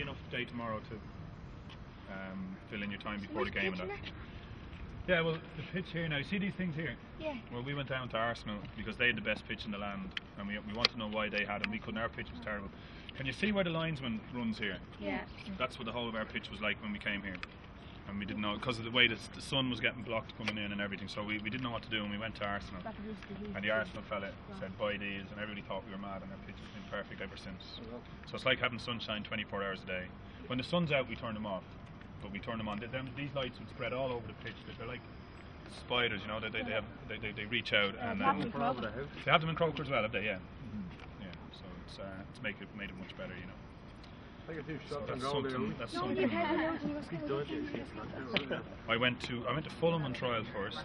be enough day tomorrow to fill in your time before the game and that. Yeah, well, the pitch here now, see these things here? Yeah. Well, we went down to Arsenal because they had the best pitch in the land, and we want to know why they had it, and we couldn't. Our pitch was terrible. Can you see where the linesman runs here? Yeah. That's what the whole of our pitch was like when we came here. And we didn't know, because of the way the sun was getting blocked coming in and everything, so we didn't know what to do, and we went to Arsenal. And the Arsenal fella said, buy these, and everybody thought we were mad, and our pitch has been perfect ever since. So it's like having sunshine 24 hours a day. When the sun's out, we turn them off. But we turn them on. These lights would spread all over the pitch. They're like spiders, you know. They reach out, and they have them in Croker as well, have they? Yeah. Yeah. So it's made it much better, you know. So that's something. I went to Fulham on trial first,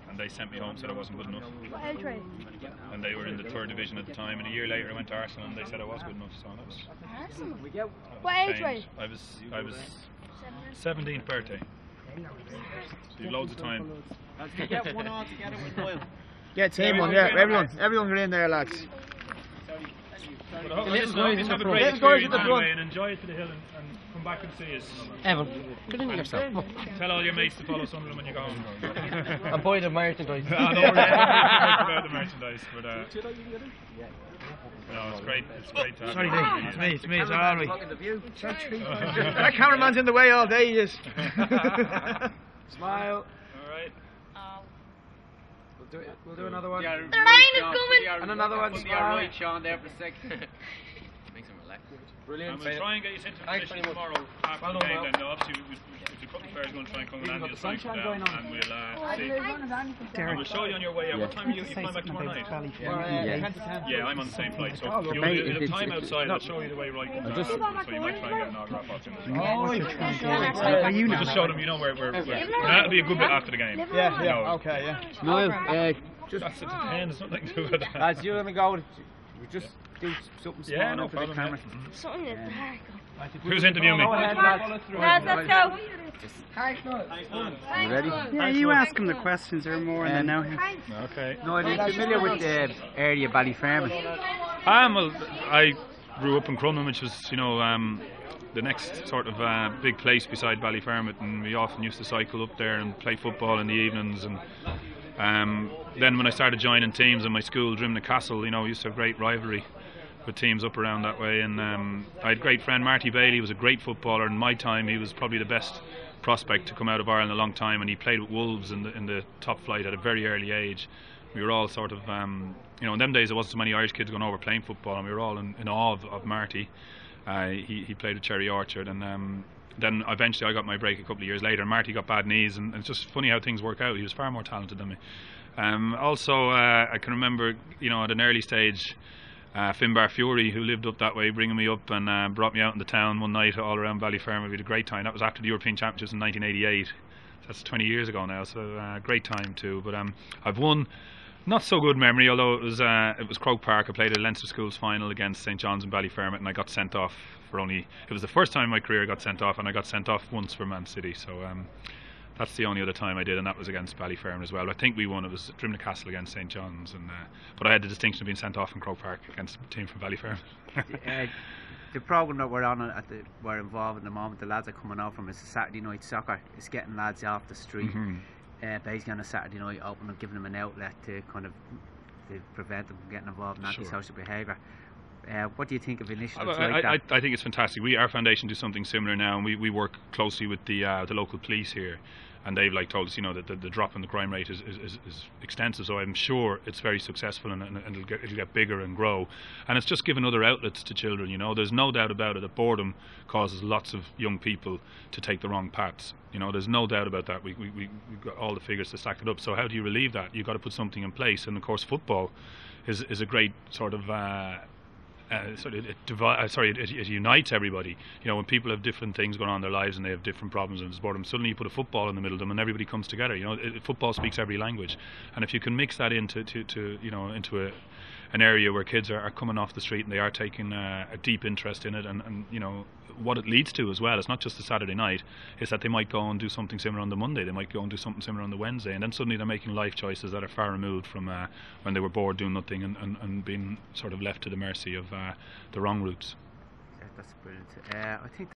and they sent me home, said I wasn't good enough. What age were you? And they were in the 3rd division at the time, and a year later I went to Arsenal and they said I was good enough, so that was Arsenal? What age were you? I was 17th birthday. So you've loads of time. Get one all together with Niall. Yeah, team one, yeah, everyone get in there, lads. Have a great experience anyway, and enjoy it to the hill, and come back and see us. Evan, get in yourself. Tell all your mates to follow Sunderland when you go home. And buy the merchandise. I know about the merchandise, but no, it's great. It's great to have Sorry, you. it's me, it's Harvey. That cameraman's in the way all day, he is. Smile. Alright. We'll do another one. The rain is coming! And another one. Right, Sean, there for a second. Makes him relax. Brilliant. And we'll try and get you into the position tomorrow after the game. Then obviously, if a couple of players going to try and come and you'll sign them down, and we'll see. And we'll show you on your way out. What time are you flying back tomorrow night? Yeah, I'm on the same flight. So you'll have time outside. I'll show you the way right. So you might try and get an autograph off him. We'll just show them, you know, where that'll be a good bit after the game. Yeah, okay, yeah. Niall, That's it depends, nothing to do with that. Lads, you're gonna go. Just do something small enough for the camera. Something in the dark. Who's interviewing me? Lads, let's go. You ready? Yeah, you ask him the questions, they're more in the know here. Okay. No, are you familiar with the area of Ballyfermot? Well, I grew up in Crumlin, which was, you know, the next sort of big place beside Ballyfermot, and we often used to cycle up there and play football in the evenings. And then when I started joining teams in my school, Drimna Castle, you know, we used to have great rivalry with teams up around that way. And I had a great friend, Marty Bailey. He was a great footballer. In my time, he was probably the best prospect to come out of Ireland in a long time, and he played with Wolves in the top flight at a very early age. We were all sort of, you know, in them days there wasn't so many Irish kids going over playing football, and we were all in awe of Marty. He played with Cherry Orchard, and then eventually I got my break a couple of years later, and Marty got bad knees, and it's just funny how things work out. He was far more talented than me. Also, I can remember, you know, at an early stage, Finbar Fury, who lived up that way, bringing me up and brought me out in the town one night all around Ballyfermot. We had a great time. That was after the European Championships in 1988. That's 20 years ago now, so great time too. But I've won, not so good memory, although it was Croke Park. I played a Leinster Schools final against St John's in Ballyfermot, and I got sent off for it was the first time in my career I got sent off, and I got sent off once for Man City. So that's the only other time I did, and that was against Ballyfermot as well. I think we won. It was Drimna Castle against St John's, and but I had the distinction of being sent off in Croke Park against a team from Ballyfermot. The programme that we're involved in the moment, the lads are coming out from, is Saturday night soccer. It's getting lads off the street. Basically on a Saturday night, opening, giving them an outlet to kind of prevent them from getting involved in antisocial behaviour. What do you think of initiatives like that? I think it's fantastic. Our foundation do something similar now, and we work closely with the local police here, and they've told us, you know, that the drop in the crime rate is extensive. So I'm sure it's very successful, and it'll get bigger and grow. And it's just giving other outlets to children. You know, there's no doubt about it that boredom causes lots of young people to take the wrong paths. You know, there's no doubt about that. We've got all the figures to stack it up. So how do you relieve that? You've got to put something in place, and of course football is a great sort of it unites everybody. You know, when people have different things going on in their lives and they have different problems and there's boredom, suddenly you put a football in the middle of them and everybody comes together. You know, football speaks every language, and if you can mix that into an area where kids are coming off the street and they are taking a deep interest in it, and you know what it leads to as well. It's not just a Saturday night, it's that they might go and do something similar on the Monday, they might go and do something similar on the Wednesday, and then suddenly they're making life choices that are far removed from when they were bored doing nothing and being sort of left to the mercy of the wrong routes. Yeah, that's brilliant. I think